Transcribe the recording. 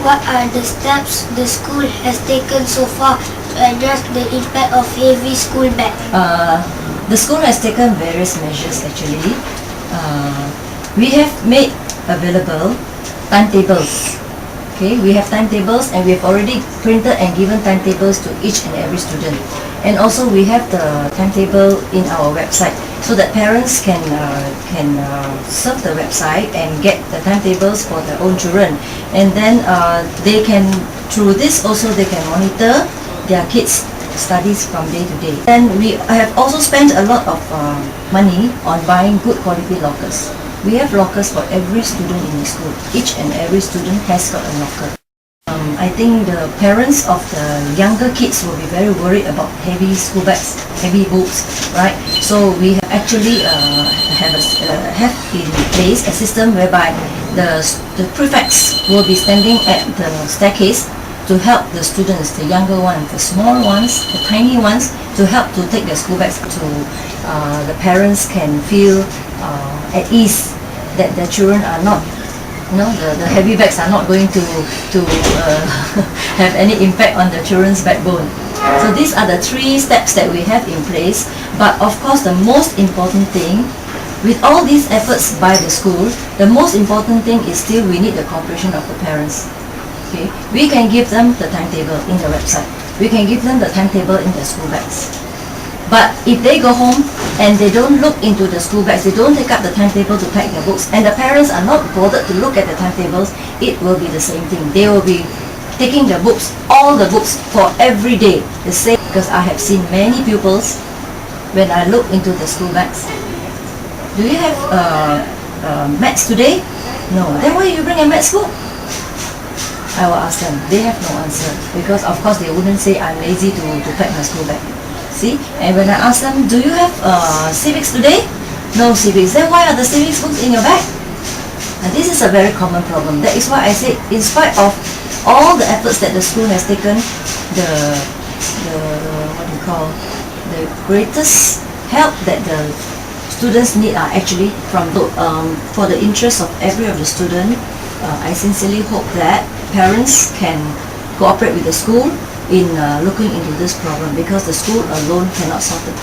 What are the steps the school has taken so far to address the impact of heavy school bag? The school has taken various measures actually. We have made available timetables. Okay, we have timetables and we have already printed and given timetables to each and every student. And also we have the timetable in our website so that parents can surf the website and get the timetables for their own children. And then they can, through this also they can monitor their kids' studies from day to day. And we have also spent a lot of money on buying good quality lockers. We have lockers for every student in the school. Each and every student has got a locker. I think the parents of the younger kids will be very worried about heavy school bags, heavy books, right? So we have actually have in place a system whereby the prefects will be standing at the staircase to help the students, the younger ones, the small ones, the tiny ones, to help to take their school bags to the parents can feel at ease that their children are not, the heavy bags are not going to have any impact on the children's backbone. So these are the 3 steps that we have in place. But of course the most important thing, with all these efforts by the school, the most important thing is still we need the cooperation of the parents. Okay, we can give them the timetable in the website. We can give them the timetable in their school bags. But if they go home and they don't look into the school bags, they don't take up the timetable to pack their books, and the parents are not bothered to look at the timetables, it will be the same thing. They will be taking the books, all the books for every day, the same. Because I have seen many pupils, when I look into the school bags, do you have maths today? No. Then why you bring a maths book? I will ask them. They have no answer, because of course they wouldn't say I'm lazy to pack my school bag. See? And when I ask them, do you have civics today? No civics. Then why are the civics books in your bag? And this is a very common problem. That is why I say, in spite of all the efforts that the school has taken, the greatest help that the students need are actually from for the interest of every of the student. I sincerely hope that parents can cooperate with the school in looking into this problem, because the school alone cannot solve it.